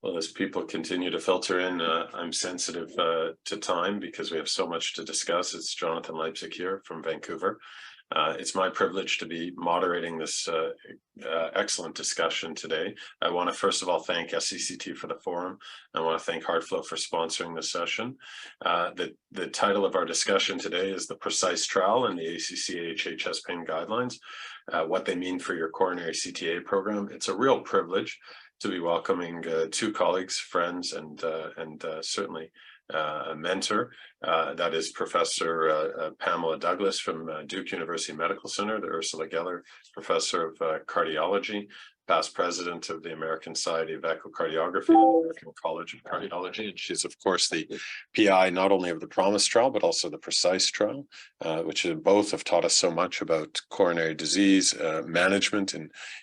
Well, as people continue to filter in, I'm sensitive to time because we have so much to discuss. It's Jonathon Leipsic here from Vancouver. It's my privilege to be moderating this excellent discussion today. I want to first of all thank SCCT for the forum. I want to thank HeartFlow for sponsoring this session. The title of our discussion today is The Precise Trial and the ACC/AHA Chest Pain Guidelines, what they mean for your coronary CTA program. It's a real privilege to be welcoming two colleagues, friends, and certainly a mentor. That is Professor Pamela Douglas from Duke University Medical Center, the Ursula Geller Professor of Cardiology, past president of the American Society of Echocardiography and the American College of Cardiology. And she's, of course, the PI not only of the PROMISE trial, but also the PRECISE trial, which both have taught us so much about coronary disease management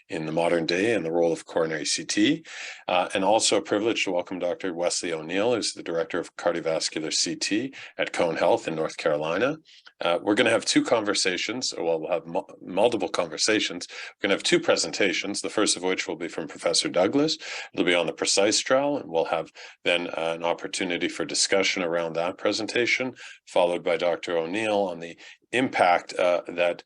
in the modern day and the role of coronary CT. And also a privilege to welcome Dr. Wesley O'Neill, who's the Director of Cardiovascular CT at Cone Health in North Carolina. We're going to have two conversations, well, we'll have multiple conversations. We're going to have two presentations, the first of which will be from Professor Douglas. It'll be on the PRECISE trial, and we'll have then an opportunity for discussion around that presentation, followed by Dr. O'Neill on the impact that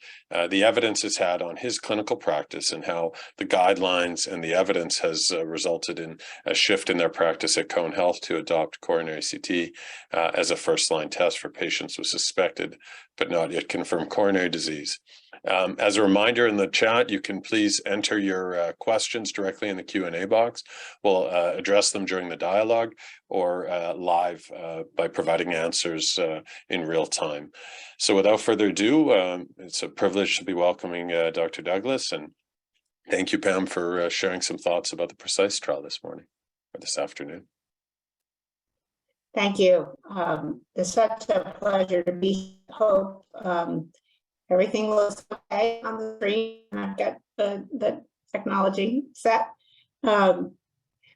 the evidence has had on his clinical practice and how the guidelines and the evidence has resulted in a shift in their practice at Cone Health to adopt coronary CT as a first-line test for patients with suspected but not yet confirmed coronary disease. As a reminder, in the chat, you can please enter your questions directly in the Q&A box. We'll address them during the dialogue or live by providing answers in real time. So without further ado, it's a privilege to be welcoming Dr. Douglas, and thank you, Pam, for sharing some thoughts about the PRECISE trial this morning or this afternoon. Thank you. It's such a pleasure to be here. Hope everything looks okay on the screen. I've got the technology set. I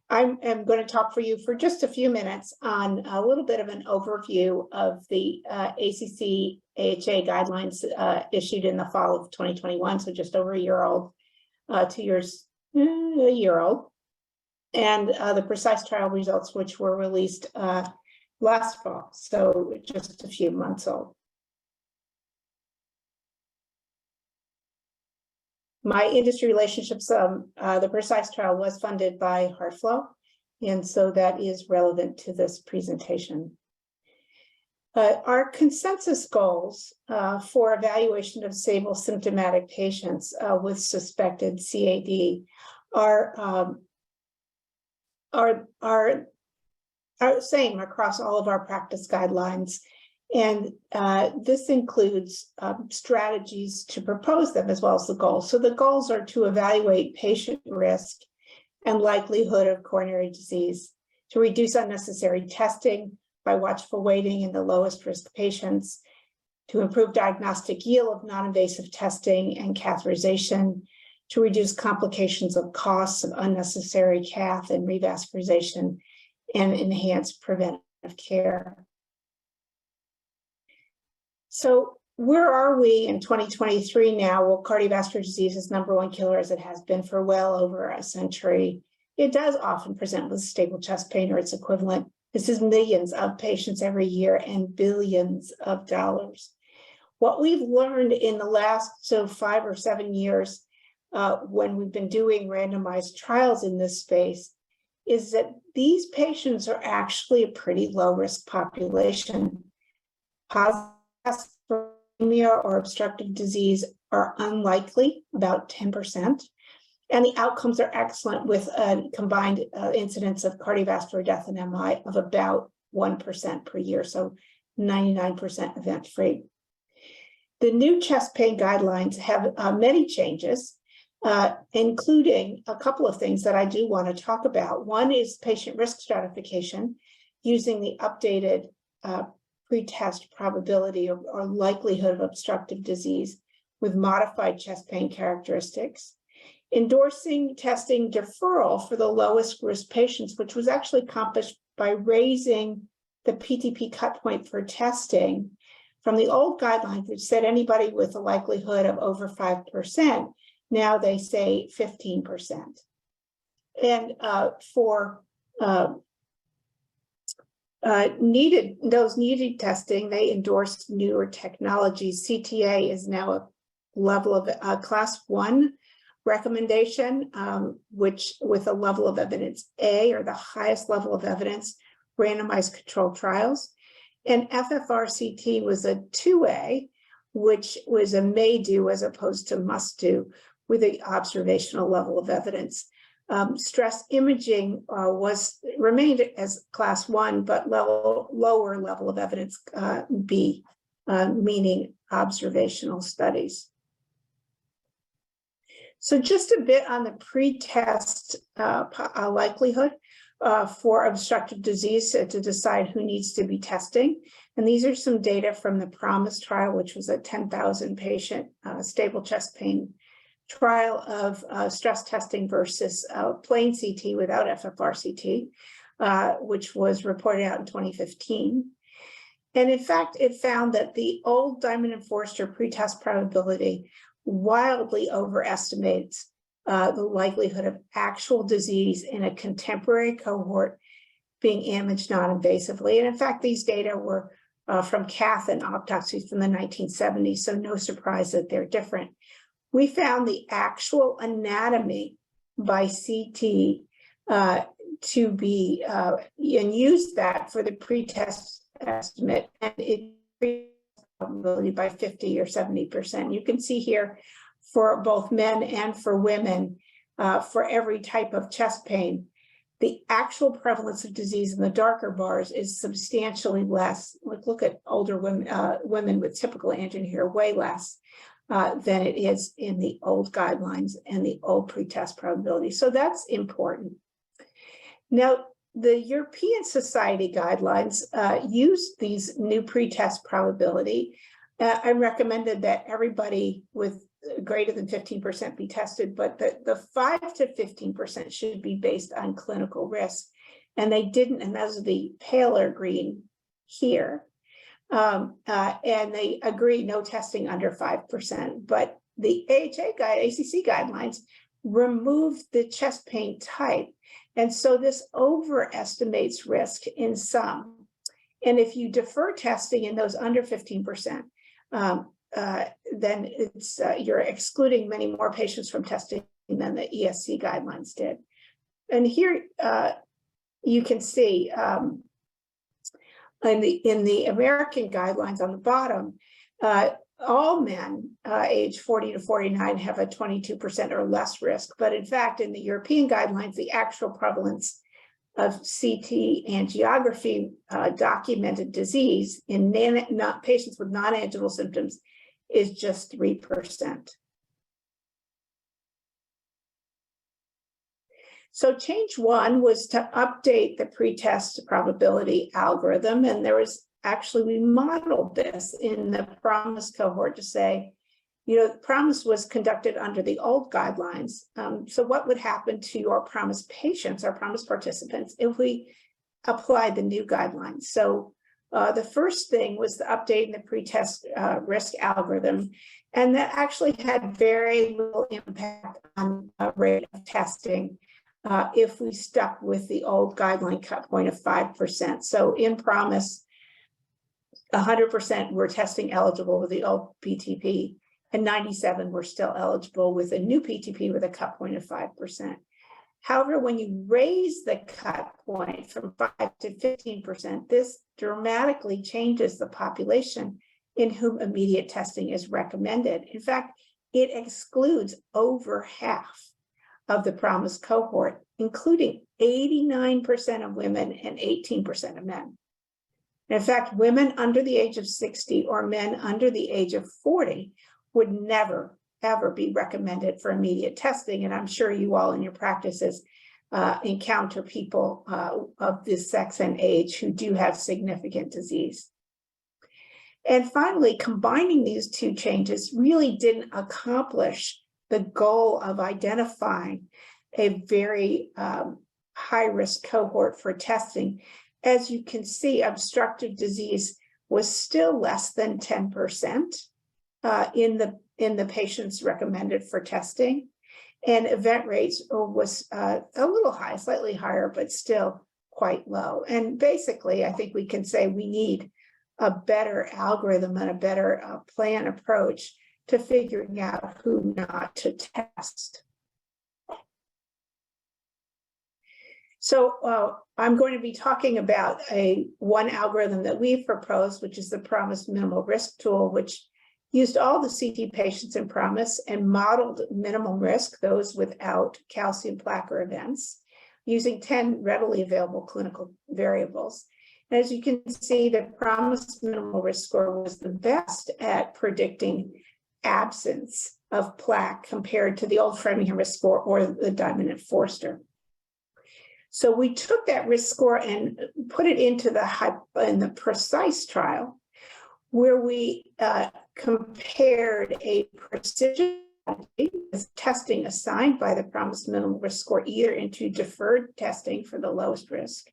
am going to talk for you for just a few minutes on a little bit of an overview of the ACC/AHA guidelines issued in the fall of 2021, so just over a year old, 2 years, a year old, and the PRECISE trial results, which were released last fall, so just a few months old. My industry relationships, the PRECISE trial was funded by HeartFlow, and so that is relevant to this presentation. Our consensus goals for evaluation of disable symptomatic patients with suspected CAD are same across all of our practice guidelines. And this includes strategies to propose them as well as the goals. So the goals are to evaluate patient risk and likelihood of coronary disease, to reduce unnecessary testing by watchful waiting in the lowest risk patients, to improve diagnostic yield of non-invasive testing and catheterization, to reduce complications of costs of unnecessary cath and revascularization, and enhance preventive care. So where are we in 2023 now? Well, cardiovascular disease is #1 killer, as it has been for well over a century. It does often present with stable chest pain or its equivalent. This is millions of patients every year and billions of dollars. What we've learned in the last 5 or 7 years when we've been doing randomized trials in this space is that these patients are actually a pretty low-risk population. Hyperemia or obstructive disease are unlikely, about 10%, and the outcomes are excellent with a combined incidence of cardiovascular death and MI of about 1% per year, so 99% event-free. The new chest pain guidelines have many changes, including a couple of things that I do want to talk about. One is patient risk stratification using the updated pretest probability or likelihood of obstructive disease with modified chest pain characteristics. Endorsing testing deferral for the lowest risk patients, which was actually accomplished by raising the PTP cut point for testing from the old guidelines, which said anybody with a likelihood of over 5%, now they say 15%. And for needed testing, they endorsed newer technologies. CTA is now a level of class 1 recommendation, which with a level of evidence A, or the highest level of evidence, randomized controlled trials. And FFRCT was a 2A, which was a may do as opposed to must do, with the observational level of evidence. Stress imaging remained as class 1, but lower level of evidence B, meaning observational studies. So just a bit on the pretest likelihood for obstructive disease to decide who needs to be testing. And these are some data from the PROMISE trial, which was a 10,000 patient stable chest pain trial of stress testing versus plain CT without FFRCT, which was reported out in 2015. And in fact, it found that the old Diamond and Forster pretest probability wildly overestimates the likelihood of actual disease in a contemporary cohort being imaged non-invasively. And in fact, these data were from cath and autopsy from the 1970s, so no surprise that they're different. We found the actual anatomy by CT to be, and used that for the pretest estimate, and it probability by 50 or 70%. You can see here for both men and for women, for every type of chest pain, the actual prevalence of disease in the darker bars is substantially less. Look at older women, women with typical angina here, way less than it is in the old guidelines and the old pretest probability. So that's important. Now, the European Society guidelines use these new pretest probability. I recommended that everybody with greater than 15% be tested, but the 5 to 15% should be based on clinical risk. And they didn't, and those are the paler green here. And they agree no testing under 5%, but the ACC guidelines removed the chest pain type. And so this overestimates risk in some. And if you defer testing in those under 15%, then it's you're excluding many more patients from testing than the ESC guidelines did. And here you can see in the American guidelines on the bottom, all men age 40 to 49 have a 22% or less risk. But in fact, in the European guidelines, the actual prevalence of CT angiography documented disease in patients with non-anginal symptoms is just 3%. So change one was to update the pretest probability algorithm. And there was actually, we modeled this in the PROMISE cohort to say, you know, PROMISE was conducted under the old guidelines. So what would happen to your PROMISE patients, our PROMISE participants, if we applied the new guidelines? So the first thing was the updating the pretest risk algorithm. And that actually had very little impact on rate of testing if we stuck with the old guideline cut point of 5%. So in PROMISE, 100% were testing eligible with the old PTP, and 97 were still eligible with a new PTP with a cut point of 5%. However, when you raise the cut point from 5 to 15%, this dramatically changes the population in whom immediate testing is recommended. In fact, it excludes over half of the PROMISE cohort, including 89% of women and 18% of men. In fact, women under the age of 60 or men under the age of 40 would never, ever be recommended for immediate testing. And I'm sure you all in your practices encounter people of this sex and age who do have significant disease. And finally, combining these two changes really didn't accomplish the goal of identifying a very high-risk cohort for testing. As you can see, obstructive disease was still less than 10% in the patients recommended for testing. And event rates was a little high, slightly higher, but still quite low. And basically, I think we can say we need a better algorithm and a better plan approach to figuring out who not to test. So I'm going to be talking about one algorithm that we've proposed, which is the PROMIS minimal risk tool, which used all the CT patients in PROMIS and modeled minimum risk, those without calcium plaque or events, using 10 readily available clinical variables. And as you can see, the PROMIS minimal risk score was the best at predicting absence of plaque compared to the old Framingham risk score or the Diamond and Forster. So we took that risk score and put it into the PRECISE trial, where we compared a precision testing assigned by the PROMIS minimal risk score either into deferred testing for the lowest risk,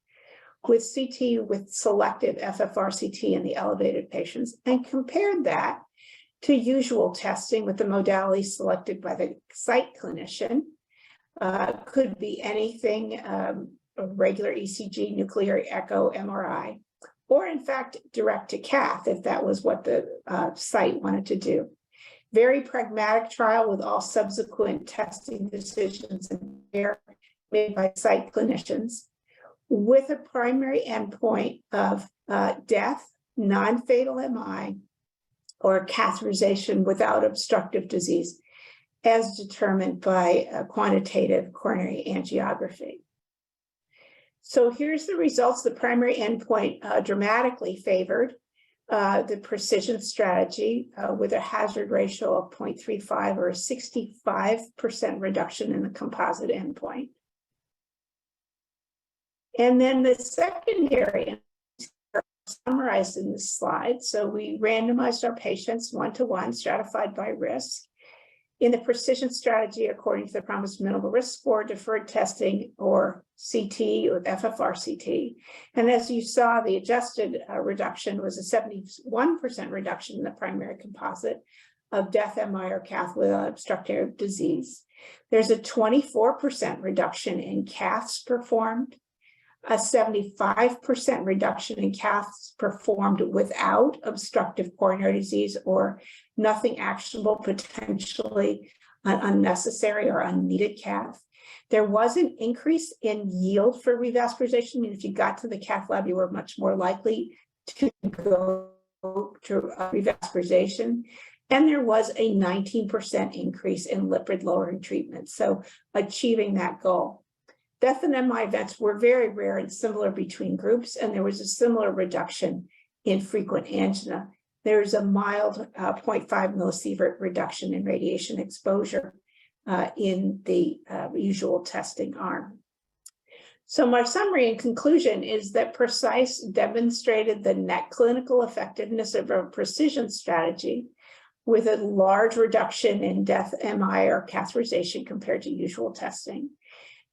with CT with selective FFRCT in the elevated patients, and compared that to usual testing with the modality selected by the site clinician. Could be anything, a regular ECG, nuclear echo, MRI, or in fact, direct to cath, if that was what the site wanted to do. Very pragmatic trial with all subsequent testing decisions made by site clinicians, with a primary endpoint of death, non-fatal MI, or catheterization without obstructive disease, as determined by a quantitative coronary angiography. So here's the results. The primary endpoint dramatically favored the precision strategy with a hazard ratio of 0.35 or a 65% reduction in the composite endpoint. And then the secondary are summarized in this slide. So we randomized our patients 1-to-1, stratified by risk. In the precision strategy, according to the PROMIS minimal risk score, deferred testing or CT with FFRCT. And as you saw, the adjusted reduction was a 71% reduction in the primary composite of death, MI, or cath without obstructive disease. There's a 24% reduction in caths performed, a 75% reduction in caths performed without obstructive coronary disease or nothing actionable, potentially unnecessary or unneeded cath. There was an increase in yield for revascularization. I mean, if you got to the cath lab, you were much more likely to go to revascularization. And there was a 19% increase in lipid lowering treatment. So achieving that goal. Death and MI events were very rare and similar between groups, and there was a similar reduction in frequent angina. There's a mild 0.5 millisievert reduction in radiation exposure in the usual testing arm. So my summary and conclusion is that PRECISE demonstrated the net clinical effectiveness of a precision strategy with a large reduction in death, MI, or catheterization compared to usual testing.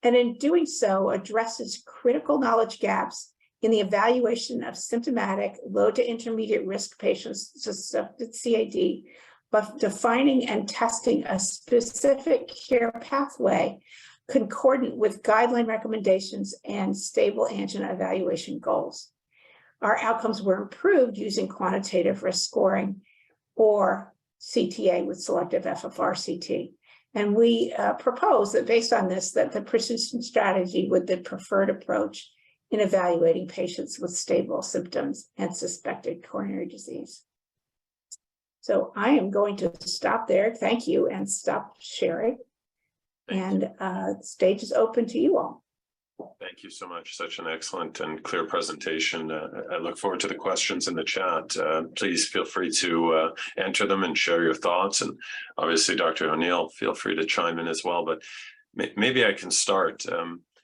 And in doing so, addresses critical knowledge gaps in the evaluation of symptomatic low to intermediate risk patients suspected CAD, but defining and testing a specific care pathway concordant with guideline recommendations and stable angina evaluation goals. Our outcomes were improved using quantitative risk scoring or CTA with selective FFRCT. And we propose that based on this, that the precision strategy would be the preferred approach in evaluating patients with stable symptoms and suspected coronary disease. So I am going to stop there. Thank you, and stop sharing. And the stage is open to you all. Thank you so much. Such an excellent and clear presentation. I look forward to the questions in the chat. Please feel free to enter them and share your thoughts. And obviously, Dr. O'Neill, feel free to chime in as well. But maybe I can start.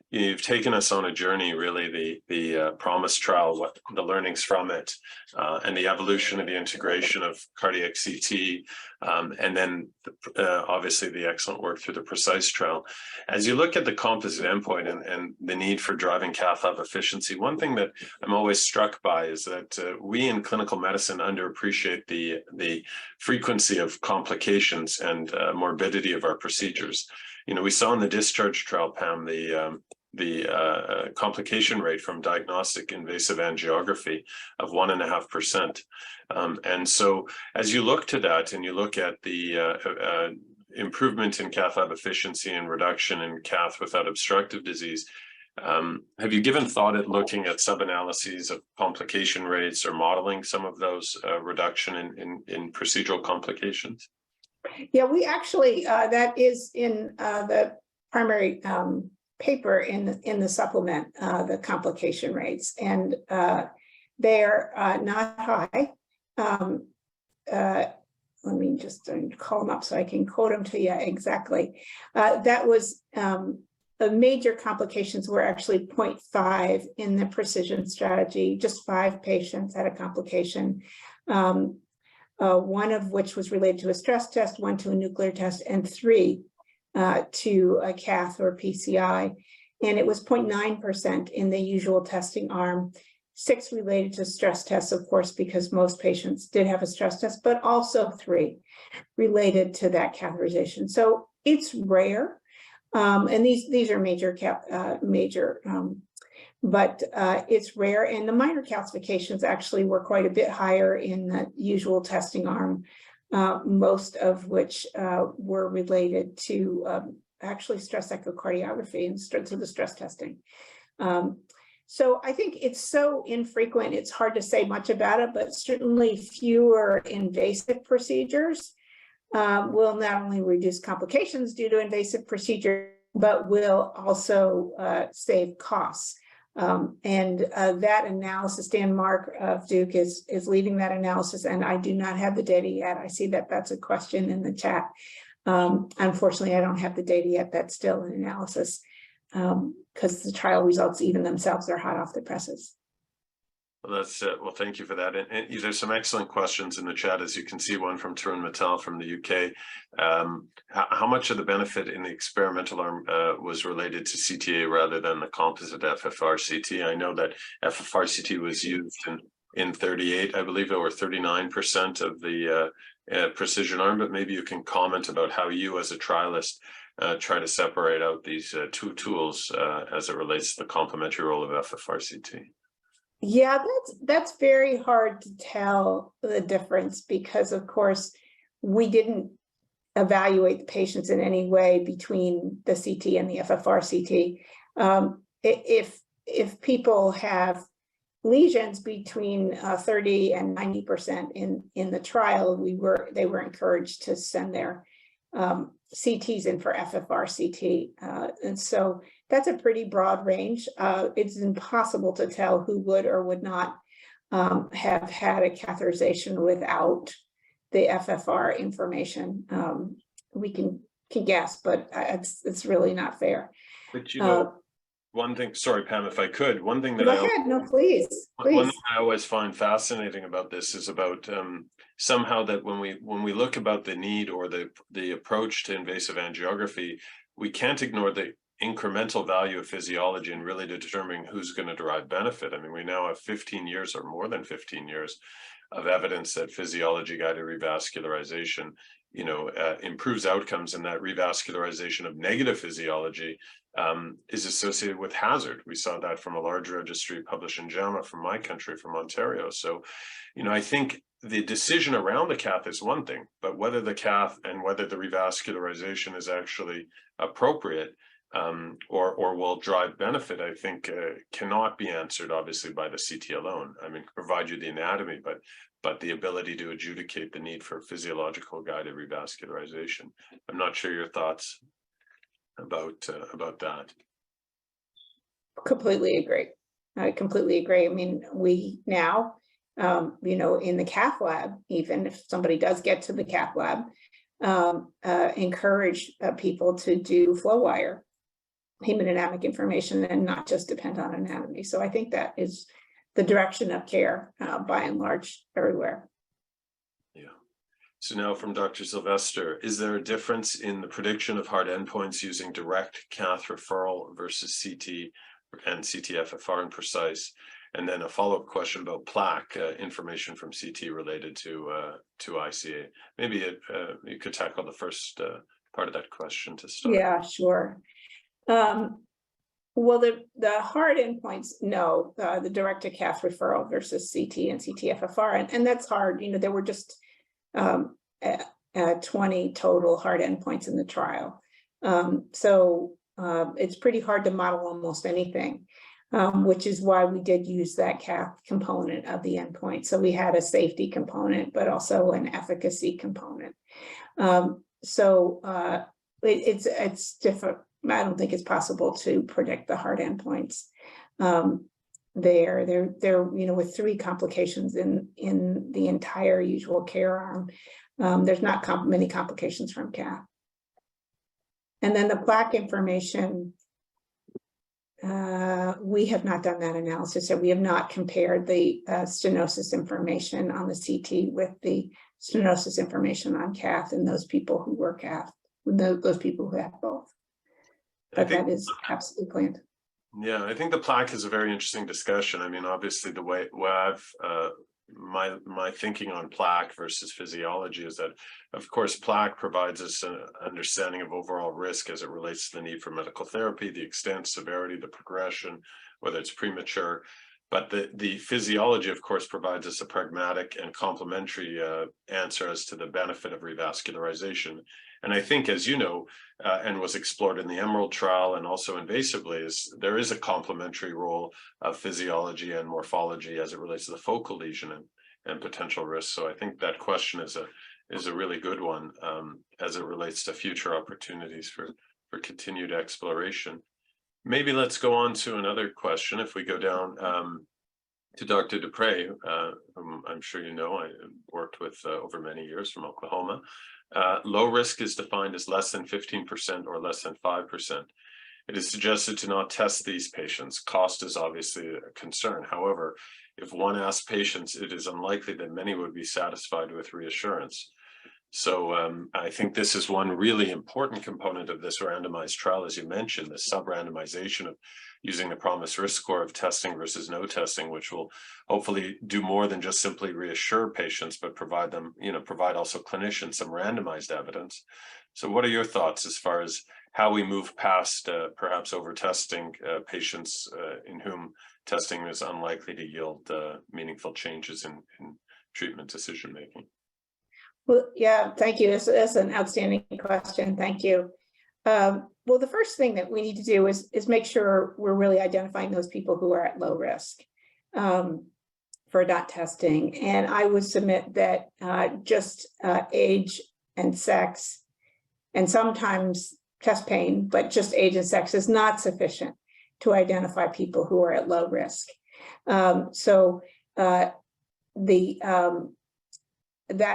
You've taken us on a journey, really, the PROMIS trial, what the learnings from it, and the evolution of the integration of cardiac CT, and then obviously the excellent work through the PRECISE trial. As you look at the composite endpoint and the need for driving cath lab efficiency, one thing that I'm always struck by is that we in clinical medicine underappreciate the frequency of complications and morbidity of our procedures. we saw in the discharge trial, Pam, the complication rate from diagnostic invasive angiography of 1.5%. And so as you look to that and you look at the improvement in cath lab efficiency and reduction in cath without obstructive disease, have you given thought at looking at sub-analyses of complication rates or modeling some of those reduction in procedural complications? Yeah, we actually, that is in the primary paper in the supplement, the complication rates, and they're not high. Let me just call them up so I can quote them to you exactly. That was the major complications were actually 0.5 in the precision strategy. Just 5 patients had a complication. One of which was related to a stress test, 1 to a nuclear test, and 3 to a cath or PCI. And it was 0.9% in the usual testing arm, 6 related to stress tests, of course, because most patients did have a stress test, but also 3 related to that catheterization. So it's rare. And these are major, but it's rare, and the minor calcifications actually were quite a bit higher in the usual testing arm, most of which were related to actually stress echocardiography and to the stress testing. So I think it's so infrequent, it's hard to say much about it, but certainly fewer invasive procedures will not only reduce complications due to invasive procedure, but will also save costs. And that analysis, Dan Mark of Duke is leading that analysis, and I do not have the data yet. I see that that's a question in the chat. Unfortunately, I don't have the data yet. That's still an analysis because the trial results even themselves are hot off the presses. Well, that's well, thank you for that. And there's some excellent questions in the chat, as you can see, one from Tarun Mittal from the UK. How much of the benefit in the experimental arm was related to CTA rather than the composite FFRCT? I know that FFRCT was used in 38, I believe, or 39% of the precision arm, but maybe you can comment about how you as a trialist try to separate out these 2 tools as it relates to the complementary role of FFRCT. Yeah, that's very hard to tell the difference because, of course, we didn't evaluate the patients in any way between the CT and the FFRCT. If people have lesions between 30 and 90% in the trial, they were encouraged to send their CTs in for FFRCT, and so that's a pretty broad range. It's impossible to tell who would or would not have had a catheterization without the FFR information. We can guess, but it's really not fair. But you know, one thing, sorry, Pam, if I could, one thing that Please. One thing I always find fascinating about this is about somehow that when we look about the need or the approach to invasive angiography, we can't ignore the incremental value of physiology and really to determining who's going to derive benefit. I mean, we now have 15 years or more than 15 years of evidence that physiology-guided revascularization, improves outcomes, and that revascularization of negative physiology is associated with hazard. We saw that from a large registry published in JAMA from my country, from Ontario. So, I think the decision around the cath is one thing, but whether the cath and whether the revascularization is actually appropriate or will drive benefit, I think cannot be answered obviously by the CT alone. I mean, provide you the anatomy, but the ability to adjudicate the need for physiological guided revascularization. I'm not sure your thoughts about that. Completely agree. I completely agree. I mean, we now, in the cath lab, even if somebody does get to the cath lab, encourage people to do Flowwire hemodynamic information and not just depend on anatomy. So I think that is the direction of care by and large everywhere. Yeah. So now from Dr. Sylvester, is there a difference in the prediction of hard endpoints using direct cath referral versus CT and CT-FFR and precise? And then a follow-up question about plaque information from CT related to ICA. Maybe you could tackle the first part of that question to start. Yeah, sure. Well, the hard endpoints, no, the direct to cath referral versus CT and CT-FFR, and that's hard. You know, there were just 20 total hard endpoints in the trial. So it's pretty hard to model almost anything, which is why we did use that cath component of the endpoint. So we had a safety component, but also an efficacy component. It's different. I don't think it's possible to predict the hard endpoints. They're you know, with 3 complications in the entire usual care arm. There's not many complications from cath. And then the plaque information, we have not done that analysis, so we have not compared the stenosis information on the CT with the stenosis information on cath in those people who were cath, those people who have both. But that is absolutely planned. Yeah, I think the plaque is a very interesting discussion. I mean, obviously, the way I've my thinking on plaque versus physiology is that, of course, plaque provides us an understanding of overall risk as it relates to the need for medical therapy, the extent, severity, the progression, whether it's premature. But the physiology, of course, provides us a pragmatic and complementary answer as to the benefit of revascularization. And I think, as you know, and was explored in the Emerald trial and also invasively, there is a complementary role of physiology and morphology as it relates to the focal lesion and potential risks. So I think that question is a really good one as it relates to future opportunities for continued exploration. Maybe let's go on to another question. If we go down to Dr. Dupre, whom I'm sure you know, I worked with over many years from Oklahoma. Low risk is defined as less than 15% or less than 5%. It is suggested to not test these patients. Cost is obviously a concern. However, if one asks patients, it is unlikely that many would be satisfied with reassurance. So I think this is one really important component of this randomized trial, as you mentioned, the sub-randomization of using the PROMIS risk score of testing versus no testing, which will hopefully do more than just simply reassure patients, but provide them, provide also clinicians some randomized evidence. So what are your thoughts as far as how we move past perhaps over-testing patients in whom testing is unlikely to yield meaningful changes in treatment decision-making? Well, yeah, thank you. That's an outstanding question. Thank you. Well, the first thing that we need to do is make sure we're really identifying those people who are at low risk for not testing. And I would submit that just age and sex, and sometimes chest pain, but just age and sex is not sufficient to identify people who are at low risk. That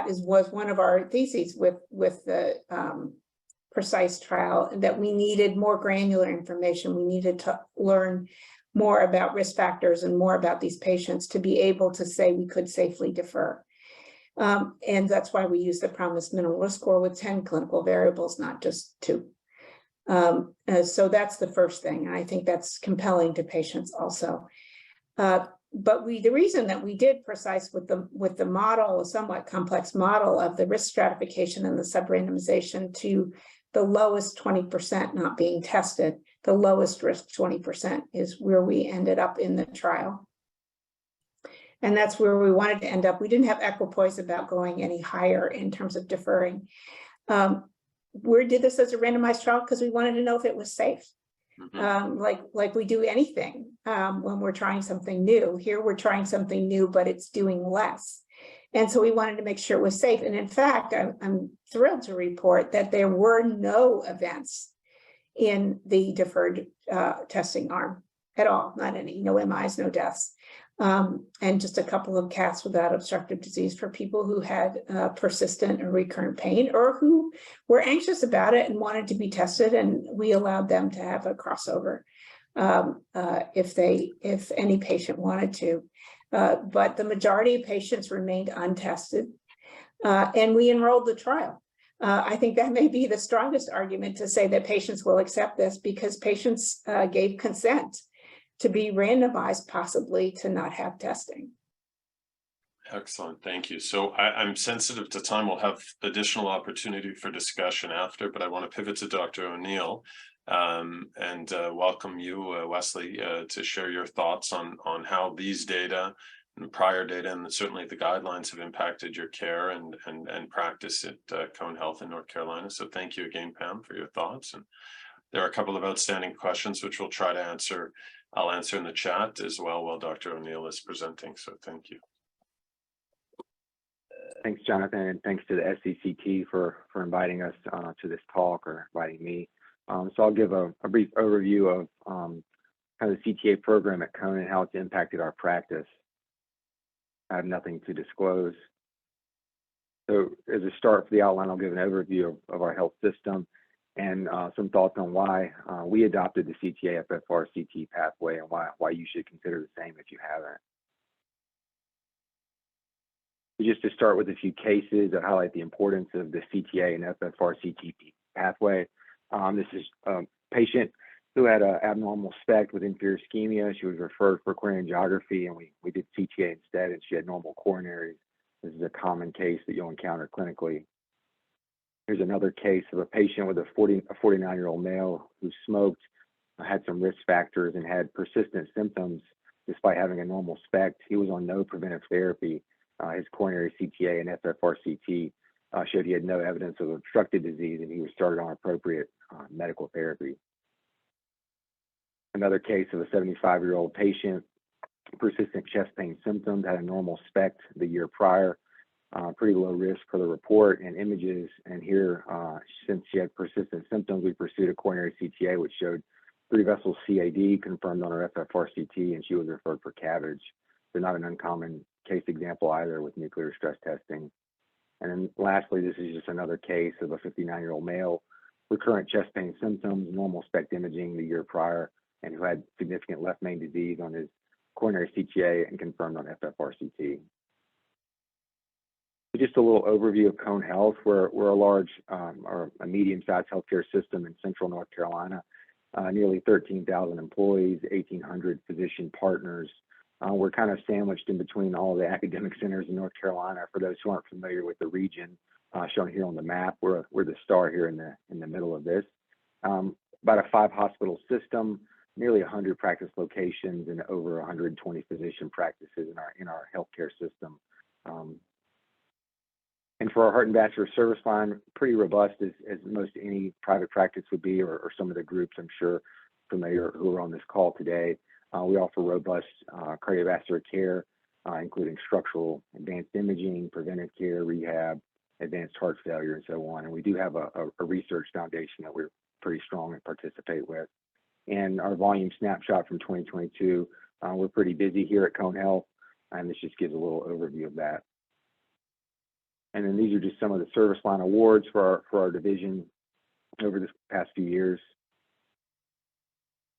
was one of our theses with the Precise trial, that we needed more granular information. We needed to learn more about risk factors and more about these patients to be able to say we could safely defer. And that's why we use the PROMIS minimal risk score with 10 clinical variables, not just 2. So that's the first thing. And I think that's compelling to patients also. But the reason that we did Precise with the model, a somewhat complex model of the risk stratification and the sub-randomization to the lowest 20% not being tested, the lowest risk 20% is where we ended up in the trial. And that's where we wanted to end up. We didn't have equipoise about going any higher in terms of deferring. We did this as a randomized trial because we wanted to know if it was safe. Like we do anything when we're trying something new. Here we're trying something new, but it's doing less. And so we wanted to make sure it was safe. And in fact, I'm thrilled to report that there were no events in the deferred testing arm at all, not any, no MIs, no deaths. And just a couple of caths without obstructive disease for people who had persistent or recurrent pain or who were anxious about it and wanted to be tested, and we allowed them to have a crossover if any patient wanted to. But the majority of patients remained untested, and we enrolled the trial. I think that may be the strongest argument to say that patients will accept this, because patients gave consent to be randomized, possibly to not have testing. Excellent, thank you. So I'm sensitive to time. We'll have additional opportunity for discussion after, but I want to pivot to Dr. O'Neill and welcome you, Wesley, to share your thoughts on how these data and prior data and certainly the guidelines have impacted your care and practice at Cone Health in North Carolina. So thank you again, Pam, for your thoughts. And there are a couple of outstanding questions which we'll try to answer. I'll answer in the chat as well while Dr. O'Neill is presenting. So thank you. Thanks, Jonathan, and thanks to the SCCT for inviting us to this talk, or inviting me. So I'll give a brief overview of kind of the CTA program at Cone and how it's impacted our practice. I have nothing to disclose. So as a start for the outline, I'll give an overview of our health system and some thoughts on why we adopted the CTA FFRCT pathway and why you should consider the same if you haven't. Just to start with a few cases that highlight the importance of the CTA and FFRCT pathway. This is a patient who had an abnormal SPECT with inferior ischemia. She was referred for coronary angiography, and we did CTA instead, and she had normal coronaries. This is a common case that you'll encounter clinically. Here's another case of a patient with a 49-year-old male who smoked, had some risk factors, and had persistent symptoms despite having a normal SPECT. He was on no preventive therapy. His coronary CTA and FFRCT showed he had no evidence of obstructive disease, and he was started on appropriate medical therapy. Another case of a 75-year-old patient, persistent chest pain symptoms, had a normal SPECT the year prior, pretty low risk for the report and images. And here, since she had persistent symptoms, we pursued a coronary CTA, which showed 3 vessels CAD confirmed on her FFRCT, and she was referred for CABG. So not an uncommon case example either with nuclear stress testing. And then lastly, this is just another case of a 59-year-old male, recurrent chest pain symptoms, normal SPECT imaging the year prior, and who had significant left main disease on his coronary CTA and confirmed on FFRCT. Just a little overview of Cone Health. We're a large or a medium-sized healthcare system in central North Carolina, nearly 13,000 employees, 1,800 physician partners. We're kind of sandwiched in between all the academic centers in North Carolina. For those who aren't familiar with the region shown here on the map, we're the star here in the middle of this. About a 5-hospital system, nearly 100 practice locations, and over 120 physician practices in our healthcare system. And for our heart and vascular service line, pretty robust as most any private practice would be, or some of the groups I'm sure familiar who are on this call today. We offer robust cardiovascular care, including structural advanced imaging, preventive care, rehab, advanced heart failure, and so on. And we do have a research foundation that we're pretty strong and participate with. And our volume snapshot from 2022, we're pretty busy here at Cone Health, and this just gives a little overview of that. And then these are just some of the service line awards for our division over this past few years.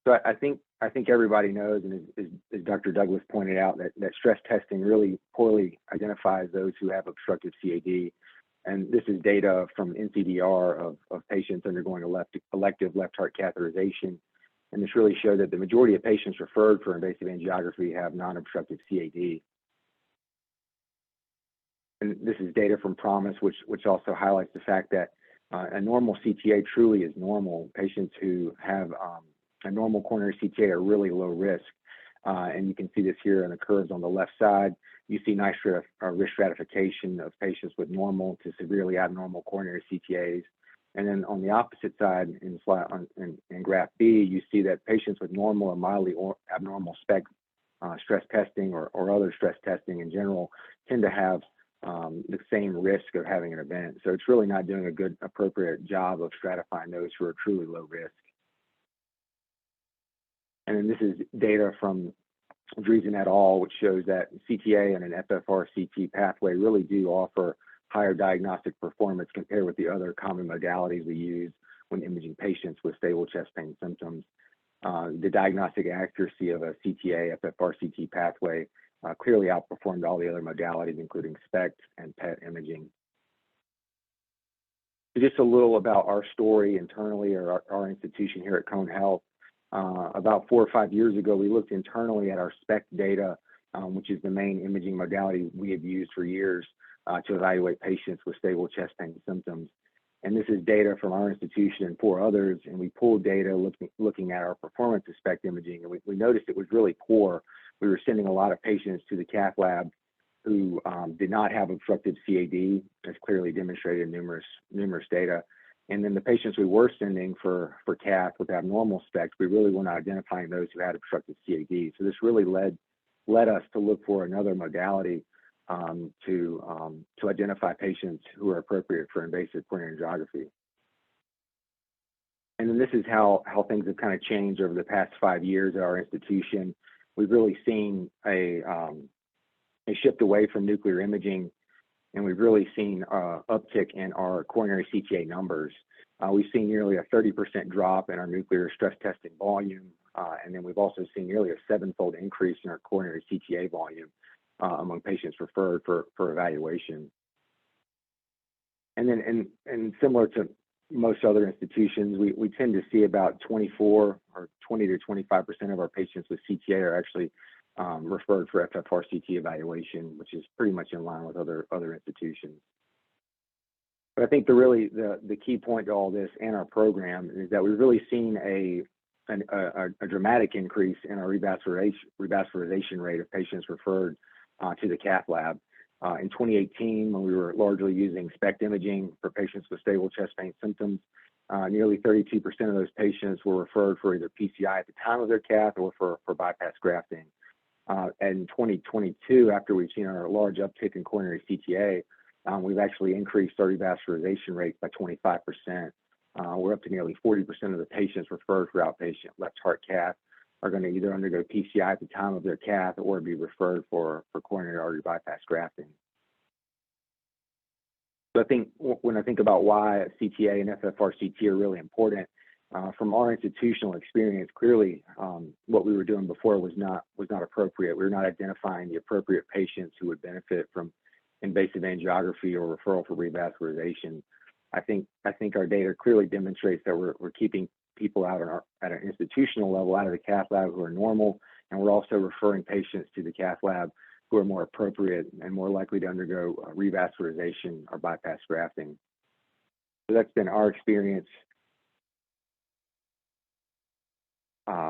So I think everybody knows, and as Dr. Douglas pointed out, that stress testing really poorly identifies those who have obstructive CAD. And this is data from NCDR of patients undergoing elective left heart catheterization. And this really showed that the majority of patients referred for invasive angiography have non-obstructive CAD. And this is data from PROMISE, which also highlights the fact that a normal CTA truly is normal. Patients who have a normal coronary CTA are really low risk. And you can see this here in the curves on the left side. You see nice risk stratification of patients with normal to severely abnormal coronary CTAs. And then on the opposite side, in graph B, you see that patients with normal or mildly abnormal SPECT stress testing or other stress testing in general tend to have the same risk of having an event. So it's really not doing a good, appropriate job of stratifying those who are truly low risk. And then this is data from Dreesen et al., which shows that CTA and an FFRCT pathway really do offer higher diagnostic performance compared with the other common modalities we use when imaging patients with stable chest pain symptoms. The diagnostic accuracy of a CTA FFRCT pathway clearly outperformed all the other modalities, including SPECT and PET imaging. So just a little about our story internally, or our institution here at Cone Health. About 4 or 5 years ago, we looked internally at our SPECT data which is the main imaging modality we have used for years to evaluate patients with stable chest pain symptoms. And this is data from our institution and 4 others, and we pulled data looking at our performance of SPECT imaging, and we noticed it was really poor. We were sending a lot of patients to the cath lab who did not have obstructive CAD, as clearly demonstrated in numerous data. And then the patients we were sending for cath with abnormal SPECT, we really were not identifying those who had obstructive CAD. So this really led us to look for another modality to identify patients who are appropriate for invasive coronary angiography. And then this is how things have kind of changed over the past 5 years at our institution. We've really seen a shift away from nuclear imaging, and we've really seen an uptick in our coronary CTA numbers. We've seen nearly a 30% drop in our nuclear stress testing volume, and then we've also seen nearly a 7-fold increase in our coronary CTA volume among patients referred for evaluation. And then, and similar to most other institutions, we tend to see about 24 or 20 to 25% of our patients with CTA are actually referred for FFRCT evaluation, which is pretty much in line with other institutions. But I think the key point to all this and our program is that we've really seen a dramatic increase in our revascularization rate of patients referred to the cath lab. In 2018, when we were largely using SPECT imaging for patients with stable chest pain symptoms, nearly 32% of those patients were referred for either PCI at the time of their cath or for bypass grafting. And in 2022, after we've seen our large uptick in coronary CTA, we've actually increased our revascularization rate by 25%. We're up to nearly 40% of the patients referred for outpatient left heart cath are going to either undergo PCI at the time of their cath or be referred for coronary artery bypass grafting. So I think when I think about why CTA and FFRCT are really important, from our institutional experience, clearly what we were doing before was not appropriate. We were not identifying the appropriate patients who would benefit from invasive angiography or referral for revascularization. I think our data clearly demonstrates that we're keeping people out at an institutional level out of the cath lab who are normal, and we're also referring patients to the cath lab who are more appropriate and more likely to undergo revascularization or bypass grafting. So that's been our experience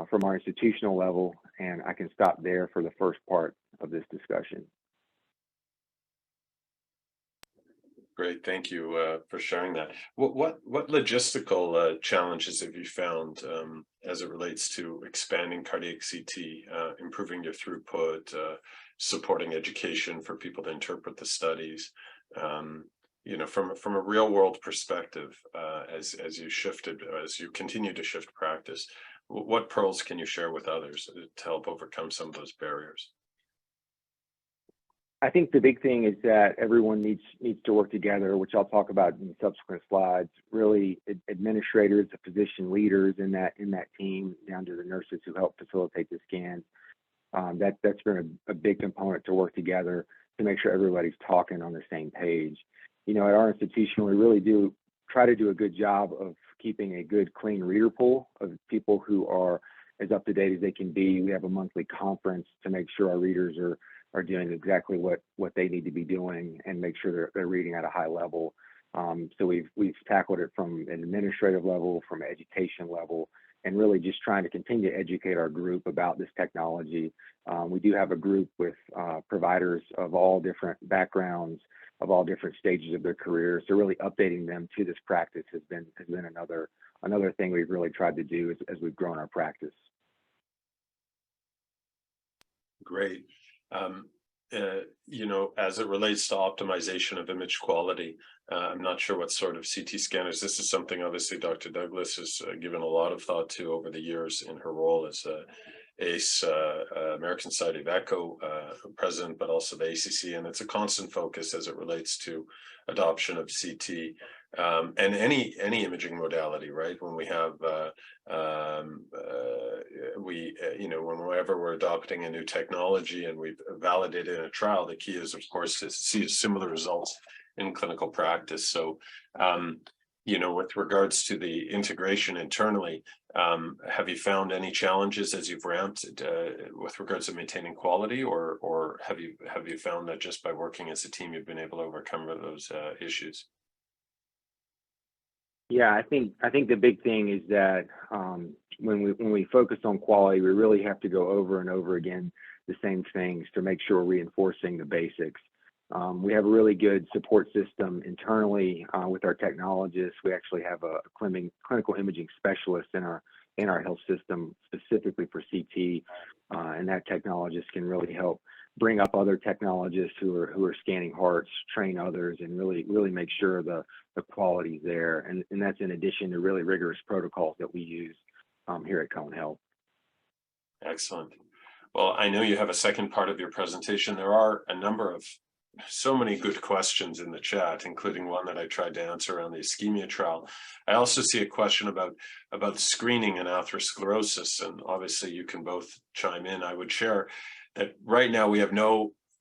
from our institutional level, and I can stop there for the first part of this discussion. Great, thank you for sharing that. What logistical challenges have you found as it relates to expanding cardiac CT, improving your throughput, supporting education for people to interpret the studies? You know, from a real world perspective, as you continue to shift practice, what pearls can you share with others to help overcome some of those barriers? I think the big thing is that everyone needs to work together, which I'll talk about in the subsequent slides. Really, administrators, the physician leaders in that team, down to the nurses who help facilitate the scans. That's been a big component to work together to make sure everybody's talking on the same page. You know, at our institution, we really do try to do a good job of keeping a good, clean reader pool of people who are as up to date as they can be. We have a monthly conference to make sure our readers are doing exactly what they need to be doing and make sure they're reading at a high level. So we've tackled it from an administrative level, from an education level, and really just trying to continue to educate our group about this technology. We do have a group with providers of all different backgrounds, of all different stages of their career. So really updating them to this practice has been another thing we've really tried to do as we've grown our practice. Great. You know, as it relates to optimization of image quality, I'm not sure what sort of CT scanners. This is something obviously Dr. Douglas has given a lot of thought to over the years in her role as ACE, American Society of Echo president, but also the ACC, and it's a constant focus as it relates to adoption of CT and any imaging modality, right? When we have you know, whenever we're adopting a new technology and we've validated in a trial, the key is, of course, to see similar results in clinical practice. So with regards to the integration internally, have you found any challenges as you've ramped with regards to maintaining quality, or have you found that just by working as a team, you've been able to overcome those issues? Yeah, I think the big thing is that when we focus on quality, we really have to go over and over again the same things to make sure we're reinforcing the basics. We have a really good support system internally with our technologists. We actually have a clinical imaging specialist in our health system specifically for CT, and that technologist can really help bring up other technologists who are scanning hearts, train others, and really make sure the quality is there. And that's in addition to really rigorous protocols that we use here at Cone Health. Excellent. Well, I know you have a second part of your presentation. There are a number of so many good questions in the chat, including one that I tried to answer around the ischemia trial. I also see a question about screening and atherosclerosis, and obviously you can both chime in. I would share that right now we have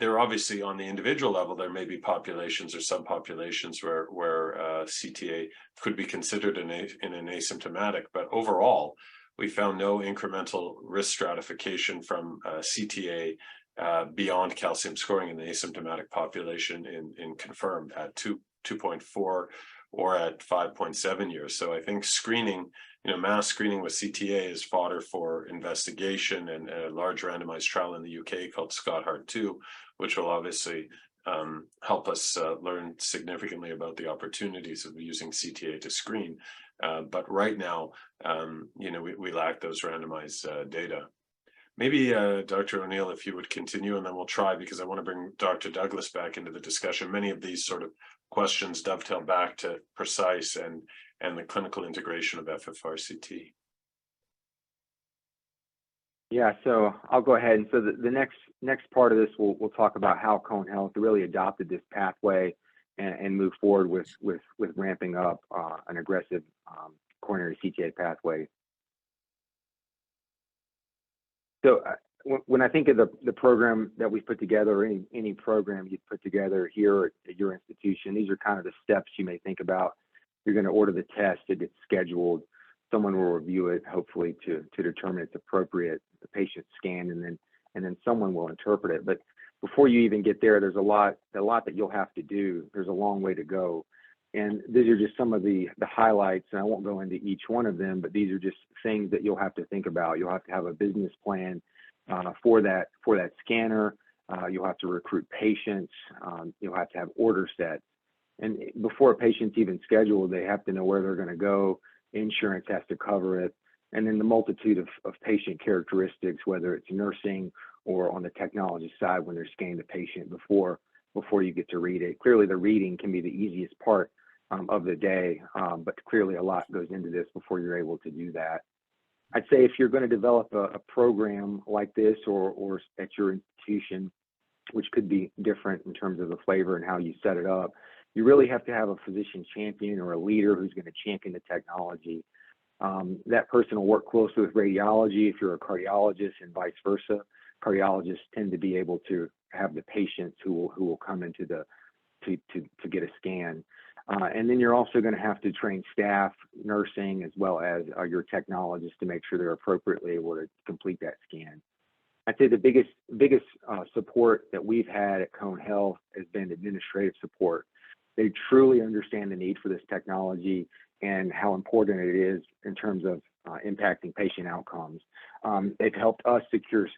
there obviously on the individual level, there may be populations or subpopulations where CTA could be considered in an asymptomatic, but overall, we found no incremental risk stratification from CTA beyond calcium scoring in the asymptomatic population in confirmed at 2.4 or at 5.7 years. So I think screening, mass screening with CTA is fodder for investigation, and a large randomized trial in the UK called SCOT-HEART 2, which will obviously help us learn significantly about the opportunities of using CTA to screen. But right now, we lack those randomized data. Maybe Dr. O'Neill, if you would continue, and then we'll try, because I want to bring Dr. Douglas back into the discussion. Many of these sort of questions dovetail back to PRECISE and the clinical integration of FFRCT. Yeah, so I'll go ahead. And so the next part of this, we'll talk about how Cone Health really adopted this pathway and move forward with ramping up an aggressive coronary CTA pathway. So when I think of the program that we put together, or any program you put together here at your institution, these are kind of the steps you may think about. You're going to order the test, it gets scheduled, someone will review it, hopefully to determine it's appropriate, the patient scanned, and then someone will interpret it. But before you even get there, there's a lot that you'll have to do. There's a long way to go. And these are just some of the highlights, and I won't go into each one of them, but these are just things that you'll have to think about. You'll have to have a business plan for that scanner. You'll have to recruit patients. You'll have to have order sets. And before a patient's even scheduled, they have to know where they're going to go. Insurance has to cover it. And then the multitude of patient characteristics, whether it's nursing or on the technology side when they're scanning the patient before you get to read it. Clearly, the reading can be the easiest part of the day, but clearly a lot goes into this before you're able to do that. I'd say if you're going to develop a program like this or at your institution, which could be different in terms of the flavor and how you set it up, you really have to have a physician champion or a leader who's going to champion the technology. That person will work closely with radiology if you're a cardiologist, and vice versa. Cardiologists tend to be able to have the patients who will come into to get a scan. And then you're also going to have to train staff, nursing, as well as your technologists to make sure they're appropriately able to complete that scan. I'd say the biggest support that we've had at Cone Health has been administrative support. They truly understand the need for this technology and how important it is in terms of impacting patient outcomes. They've helped us secure,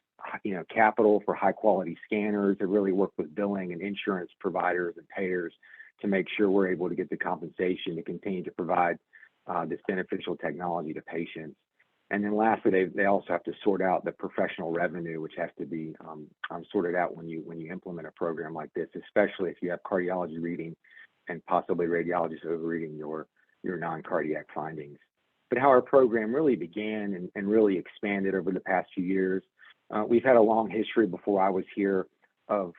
capital for high quality scanners. They really work with billing and insurance providers and payers to make sure we're able to get the compensation to continue to provide this beneficial technology to patients. And then lastly, they also have to sort out the professional revenue, which has to be sorted out when you implement a program like this, especially if you have cardiology reading and possibly radiologists overreading your non-cardiac findings. But how our program really began and really expanded over the past few years, we've had a long history before I was here of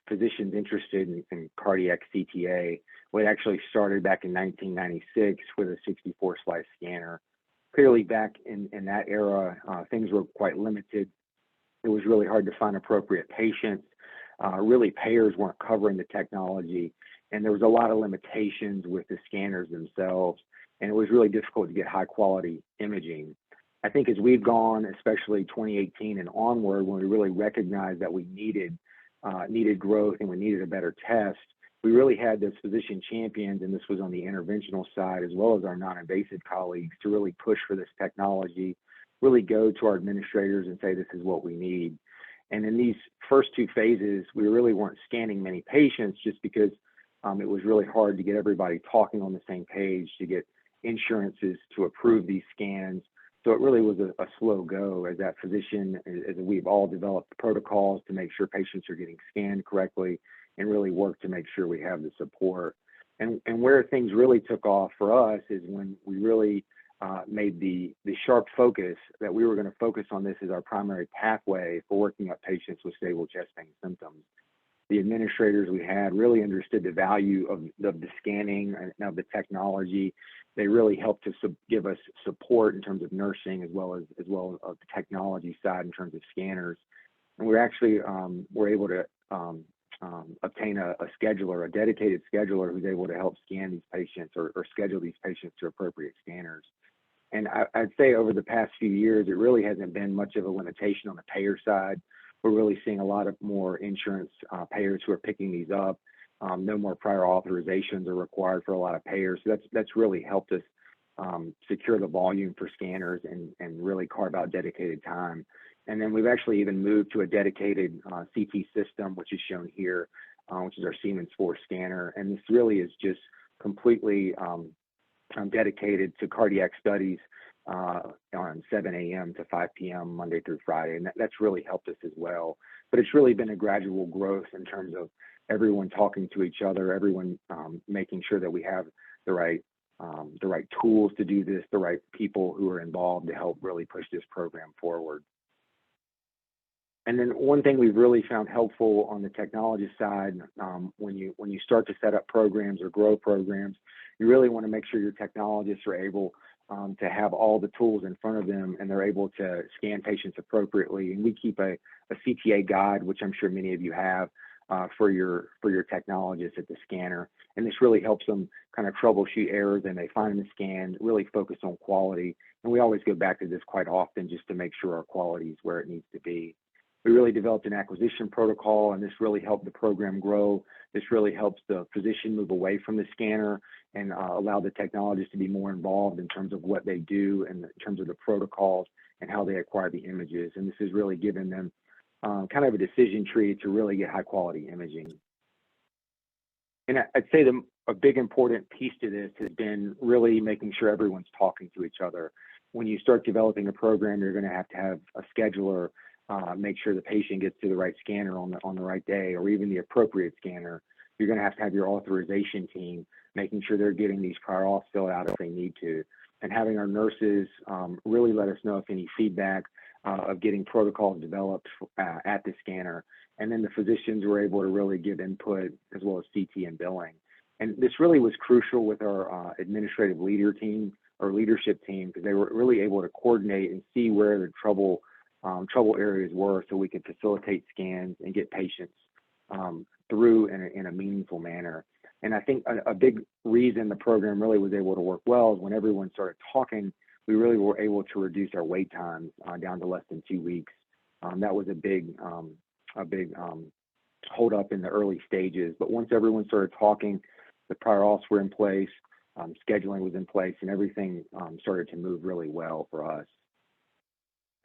physicians interested in cardiac CTA. We actually started back in 1996 with a 64 slice scanner. Clearly back in that era, things were quite limited. It was really hard to find appropriate patients. Really payers weren't covering the technology. and there was a lot of limitations with the scanners themselves, and it was really difficult to get high quality imaging. I think as we've gone, especially 2018 and onward, when we really recognized that we needed growth and we needed a better test, we really had those physician champions, and this was on the interventional side as well as our non-invasive colleagues, to really push for this technology, really go to our administrators and say, this is what we need. And in these first two phases, we really weren't scanning many patients just because it was really hard to get everybody talking on the same page, to get insurances to approve these scans. So it really was a slow go as that physician, as we've all developed protocols to make sure patients are getting scanned correctly and really work to make sure we have the support. And where things really took off for us is when we really made the sharp focus that we were going to focus on this as our primary pathway for working up patients with stable chest pain symptoms. The administrators we had really understood the value of the scanning and of the technology. They really helped to give us support in terms of nursing as well as the technology side in terms of scanners. And we're actually were able to obtain a scheduler, a dedicated scheduler who's able to help scan these patients or schedule these patients to appropriate scanners. And I'd say over the past few years, it really hasn't been much of a limitation on the payer side. We're really seeing a lot of more insurance payers who are picking these up. No more prior authorizations are required for a lot of payers. So that's really helped us secure the volume for scanners and really carve out dedicated time. And then we've actually even moved to a dedicated CT system, which is shown here, which is our Siemens 4 scanner. And this really is just completely dedicated to cardiac studies on 7 a.m. to 5 p.m. Monday through Friday. And that's really helped us as well. But it's really been a gradual growth in terms of everyone talking to each other, everyone making sure that we have the right tools to do this, the right people who are involved to help really push this program forward. And then one thing we've really found helpful on the technology side, when you start to set up programs or grow programs, you really want to make sure your technologists are able to have all the tools in front of them and they're able to scan patients appropriately. And we keep a CTA guide, which I'm sure many of you have, for your technologists at the scanner. And this really helps them kind of troubleshoot errors and they find the scan, really focus on quality. And we always go back to this quite often just to make sure our quality is where it needs to be. We really developed an acquisition protocol, and this really helped the program grow. This really helps the physician move away from the scanner and allow the technologists to be more involved in terms of what they do and in terms of the protocols and how they acquire the images. And this has really given them kind of a decision tree to really get high quality imaging. And I'd say a big important piece to this has been really making sure everyone's talking to each other. When you start developing a program, you're going to have a scheduler, make sure the patient gets to the right scanner on the right day, or even the appropriate scanner. You're going to have your authorization team making sure they're getting these prior auths filled out if they need to, and having our nurses really let us know if any feedback of getting protocols developed at the scanner. And then the physicians were able to really give input as well as CT and billing. And this really was crucial with our administrative leadership team, because they were really able to coordinate and see where the trouble areas were, so we could facilitate scans and get patients through in a meaningful manner. And I think a big reason the program really was able to work well is when everyone started talking, we really were able to reduce our wait times down to less than 2 weeks. That was a big hold up in the early stages. But once everyone started talking, the prior auths were in place, scheduling was in place, and everything started to move really well for us.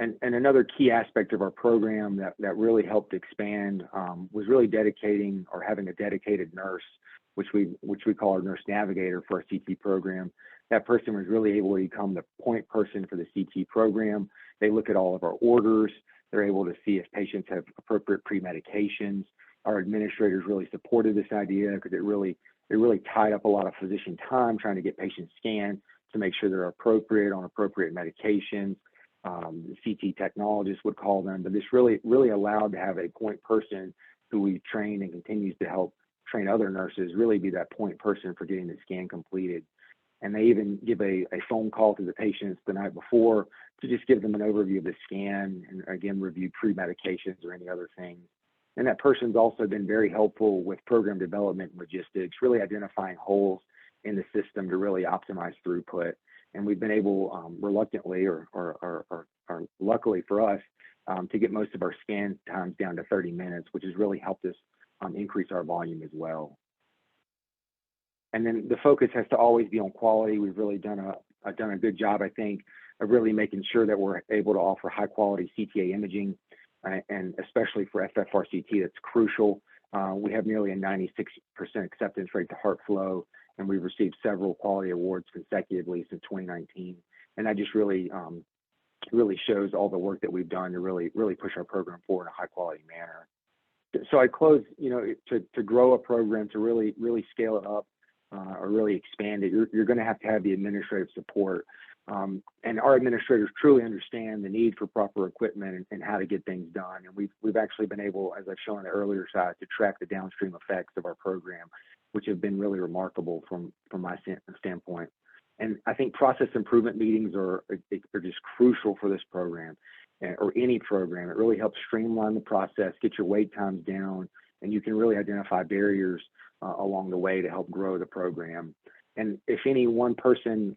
And another key aspect of our program that really helped expand was really dedicating or having a dedicated nurse, which we call our nurse navigator for our CT program. That person was really able to become the point person for the CT program. They look at all of our orders. They're able to see if patients have appropriate premedications. Our administrators really supported this idea because it really tied up a lot of physician time trying to get patients scanned to make sure they're appropriate on appropriate medications. The CT technologists would call them, but this really allowed to have a point person who we train and continues to help train other nurses really be that point person for getting the scan completed. And they even give a phone call to the patients the night before to just give them an overview of the scan and again review pre-medications or any other things. And that person's also been very helpful with program development and logistics, really identifying holes in the system to really optimize throughput. And we've been able, reluctantly or luckily for us, to get most of our scan times down to 30 minutes, which has really helped us increase our volume as well. And then the focus has to always be on quality. We've really done a good job, I think, of really making sure that we're able to offer high quality CTA imaging, and especially for FFRCT, that's crucial. We have nearly a 96% acceptance rate to heart flow, and we've received several quality awards consecutively since 2019. And that just really shows all the work that we've done to really push our program forward in a high quality manner. So I close, to grow a program, to really scale it up, or really expand it, you're going to have the administrative support. And our administrators truly understand the need for proper equipment and how to get things done. And we've actually been able, as I've shown on the earlier side, to track the downstream effects of our program, which have been really remarkable from my standpoint. And I think process improvement meetings are just crucial for this program, or any program. It really helps streamline the process, get your wait times down, and you can really identify barriers along the way to help grow the program. And if any one person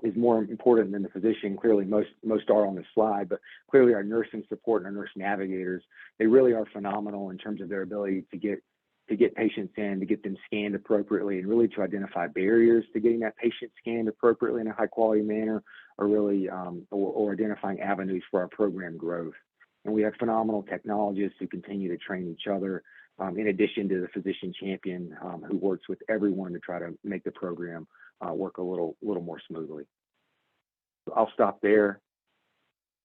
is more important than the physician, clearly most are on the slide, but clearly our nursing support and our nurse navigators, they really are phenomenal in terms of their ability to get patients in, to get them scanned appropriately, and really to identify barriers to getting that patient scanned appropriately in a high quality manner, or really or identifying avenues for our program growth. And we have phenomenal technologists who continue to train each other, in addition to the physician champion who works with everyone to try to make the program work a little more smoothly. So I'll stop there.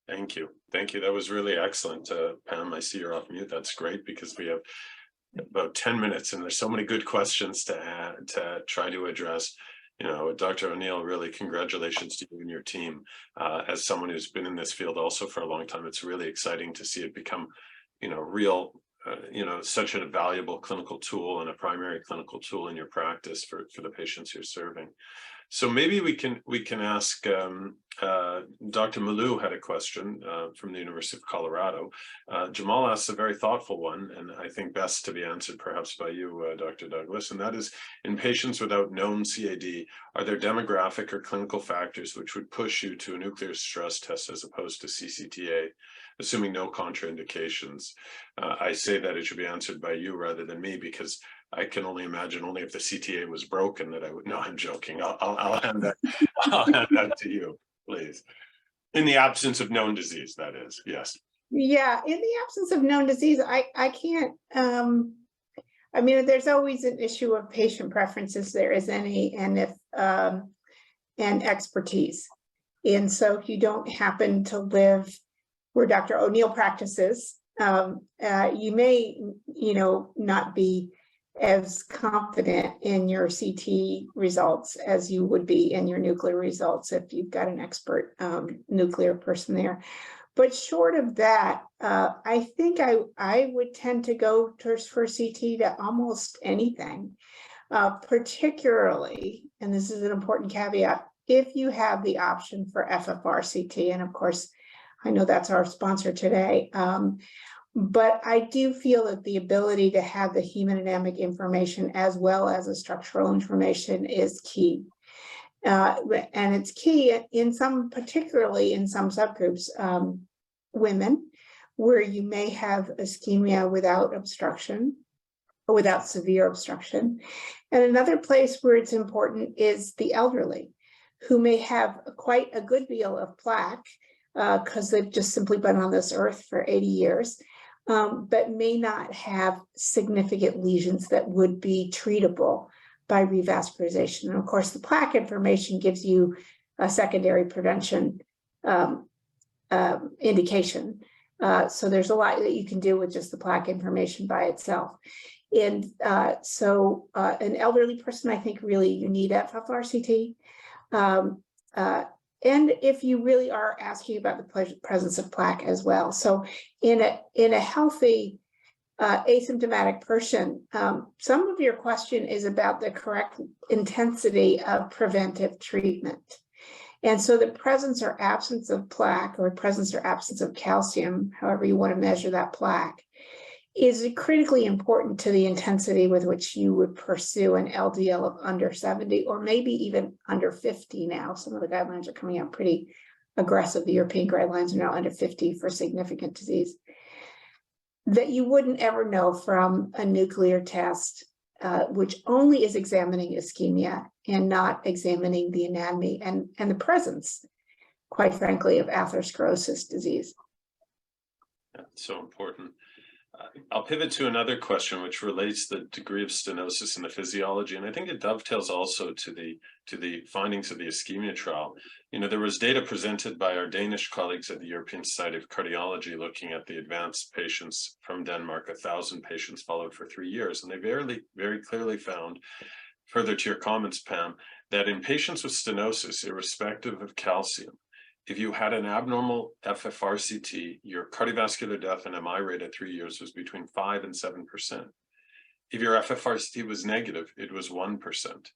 Thank you. That was really excellent. Pam, I see you're off mute. That's great, because we have about 10 minutes and there's so many good questions to try to address. Dr. O'Neill, really congratulations to you and your team. As someone who's been in this field also for a long time, it's really exciting to see it become, real, such a valuable clinical tool and a primary clinical tool in your practice for the patients you're serving. So maybe we can ask, Dr. Malou had a question from the University of Colorado. Jamal asked a very thoughtful one, and I think best to be answered perhaps by you, Dr. Douglas, and that is, in patients without known CAD, are there demographic or clinical factors which would push you to a nuclear stress test as opposed to CCTA, assuming no contraindications? I say that it should be answered by you rather than me, because I can only imagine only if the CTA was broken that I would. No, I'm joking. I'll hand that. I'll hand that to you, please. In the absence of known disease, that is. Yes. Yeah, in the absence of known disease, I can't. There's always an issue of patient preferences. There is any, and if and expertise. And so if you don't happen to live where Dr. O'Neill practices, you may, not be as confident in your CT results as you would be in your nuclear results if you've got an expert nuclear person there. But short of that, I think I would tend to go for CT to almost anything, particularly, and this is an important caveat, if you have the option for FFRCT, and of course, I know that's our sponsor today. But I do feel that the ability to have the hemodynamic information as well as the structural information is key. And it's key particularly in some subgroups, women, where you may have ischemia without obstruction or without severe obstruction. And another place where it's important is the elderly, who may have quite a good deal of plaque because they've just simply been on this earth for 80 years. But may not have significant lesions that would be treatable by revascularization. And of course, the plaque information gives you a secondary prevention indication. So there's a lot that you can do with just the plaque information by itself. And so an elderly person, I think really you need FFRCT. And if you really are asking about the presence of plaque as well. So in a healthy asymptomatic person, some of your question is about the correct intensity of preventive treatment. And so the presence or absence of plaque, or presence or absence of calcium, however you want to measure that plaque, is critically important to the intensity with which you would pursue an LDL of under 70 or maybe even under 50 now. Some of the guidelines are coming out pretty aggressive. The European guidelines are now under 50 for significant disease. That you wouldn't ever know from a nuclear test, which only is examining ischemia and not examining the anatomy and the presence, quite frankly, of atherosclerosis disease. That's so important. I'll pivot to another question, which relates the degree of stenosis in the physiology, and I think it dovetails also to the findings of the ischemia trial. You know, there was data presented by our Danish colleagues at the European Society of Cardiology looking at the advanced patients from Denmark, 1,000 patients followed for 3 years, and they very clearly found, further to your comments, Pam, that in patients with stenosis, irrespective of calcium, if you had an abnormal FFRCT, your cardiovascular death and MI rate at 3 years was between 5 and 7%. If your FFRCT was negative, it was 1%.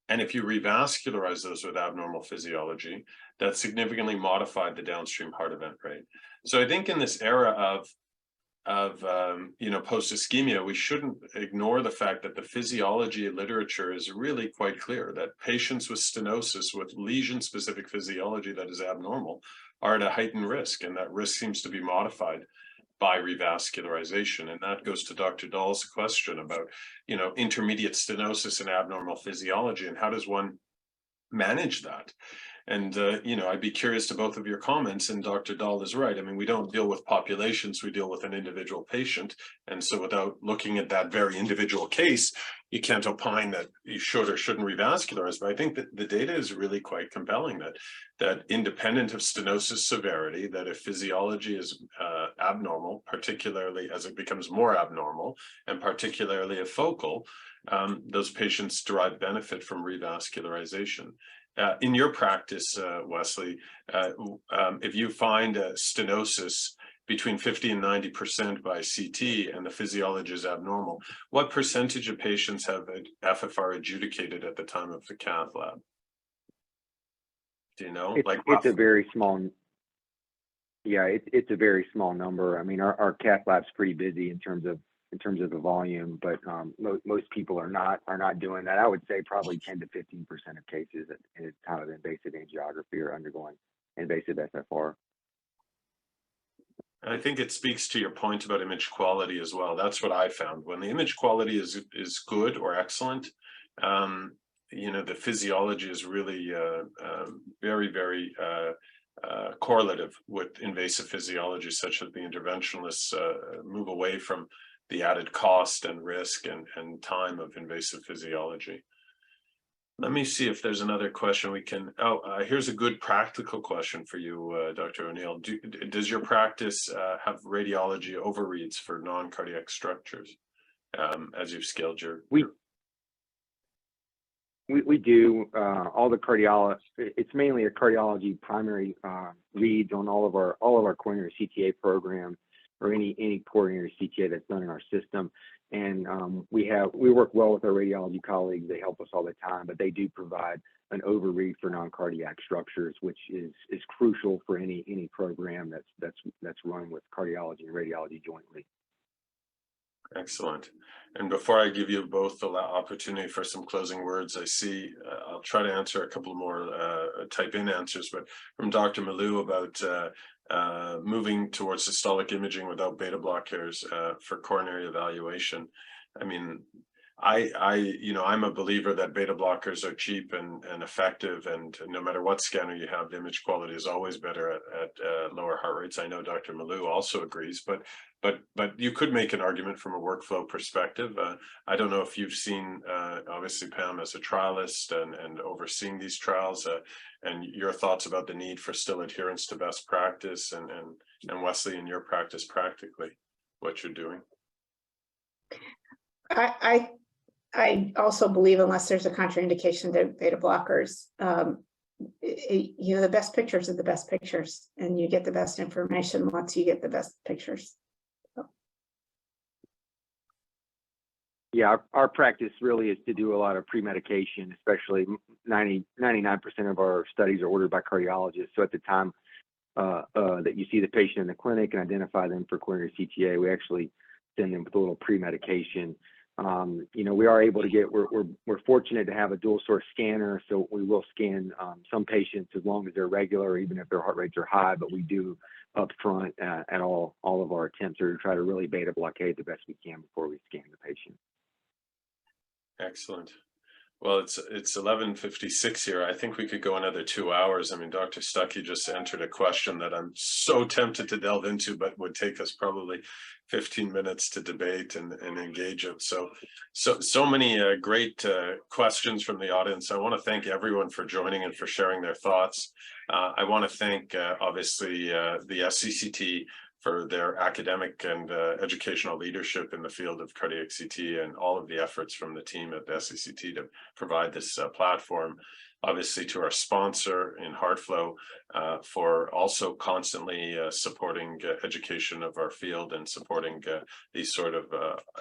And if you revascularize those with abnormal physiology, that significantly modified the downstream heart event rate. So I think in this era of post ischemia, we shouldn't ignore the fact that the physiology literature is really quite clear that patients with stenosis with lesion specific physiology that is abnormal are at a heightened risk, and that risk seems to be modified by revascularization. And that goes to Dr. Dahl's question about, you know, intermediate stenosis and abnormal physiology, and how does one manage that? And, I'd be curious to both of your comments, and Dr. Dahl is right. I mean, we don't deal with populations, we deal with an individual patient. And so without looking at that very individual case, you can't opine that you should or shouldn't revascularize. But I think that the data is really quite compelling that independent of stenosis severity, that if physiology is abnormal, particularly as it becomes more abnormal, and particularly if focal, those patients derive benefit from revascularization. In your practice, Wesley, if you find a stenosis between 50 and 90% by CT and the physiology is abnormal, what percentage of patients have FFR adjudicated at the time of the cath lab? Do you know? It's a very small. Yeah, it's a very small number. I mean, our cath lab's pretty busy in terms of the volume, but most people are not doing that. I would say probably 10 to 15% of cases at time of invasive angiography are undergoing invasive FFR. I think it speaks to your point about image quality as well. That's what I found. When the image quality is good or excellent, the physiology is really very, very correlative with invasive physiology, such that the interventionalists move away from the added cost and risk and time of invasive physiology. Let me see if there's another question we can. Here's a good practical question for you, Dr. O'Neill. Does your practice have radiology overreads for non-cardiac structures as you've scaled your? We do all the cardiology. It's mainly a cardiology primary reads on all of our coronary CTA program, or any coronary CTA that's done in our system. And we work well with our radiology colleagues. They help us all the time, but they do provide an overread for non-cardiac structures, which is crucial for any program that's run with cardiology and radiology jointly. Excellent. And before I give you both the opportunity for some closing words, I see I'll try to answer a couple more type-in answers, but from Dr. Malou about moving towards systolic imaging without beta blockers for coronary evaluation. I mean, I'm a believer that beta blockers are cheap and effective, and no matter what scanner you have, the image quality is always better at lower heart rates. I know Dr. Malou also agrees, but you could make an argument from a workflow perspective. I don't know if you've seen, obviously, Pam, as a trialist and overseeing these trials, and your thoughts about the need for still adherence to best practice, and Wesley, in your practice, practically, what you're doing. I also believe, unless there's a contraindication to beta blockers, the best pictures are the best pictures, and you get the best information once you get the best pictures. So. Yeah, our practice really is to do a lot of premedication, especially 99% of our studies are ordered by cardiologists. So at the time that you see the patient in the clinic and identify them for coronary CTA, we actually send them with a little pre-medication. You know, we are able to get, we're fortunate to have a dual source scanner, so we will scan some patients as long as they're regular, even if their heart rates are high, but we do up front at all of our attempts are to try to really beta blockade the best we can before we scan the patient. Excellent. Well, it's 11:56 here. I think we could go another 2 hours. I mean, Dr. Stuckey just entered a question that I'm so tempted to delve into, but would take us probably 15 minutes to debate and engage it. So many great questions from the audience. I want to thank everyone for joining and for sharing their thoughts. I want to thank obviously the SCCT for their academic and educational leadership in the field of cardiac CT, and all of the efforts from the team at the SCCT to provide this platform. Obviously to our sponsor in HeartFlow for also constantly supporting education of our field and supporting these sort of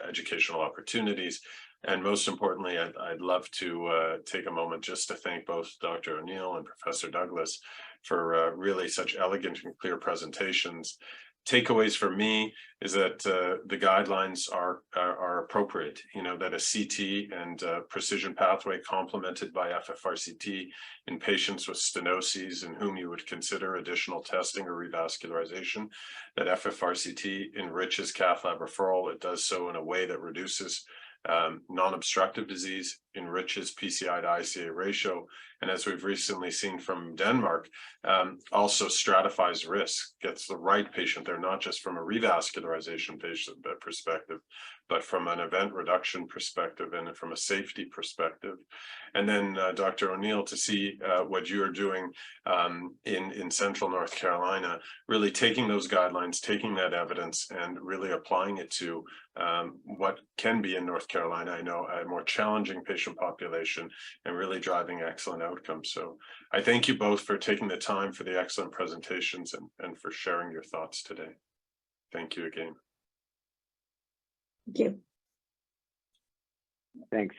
educational opportunities. And most importantly, I'd love to take a moment just to thank both Dr. O'Neill and Professor Douglas for really such elegant and clear presentations. Takeaways for me is that the guidelines are appropriate, you know, that a CT and precision pathway complemented by FFRCT in patients with stenoses in whom you would consider additional testing or revascularization, that FFRCT enriches cath lab referral. It does so in a way that reduces non-obstructive disease, enriches PCI to ICA ratio, and as we've recently seen from Denmark, also stratifies risk, gets the right patient there, not just from a revascularization patient perspective, but from an event reduction perspective and from a safety perspective. And then Dr. O'Neill, to see what you're doing in Central North Carolina, really taking those guidelines, taking that evidence and really applying it to what can be in North Carolina, I know, a more challenging patient population, and really driving excellent outcomes. So I thank you both for taking the time for the excellent presentations and for sharing your thoughts today. Thank you again. Thank you. Thanks.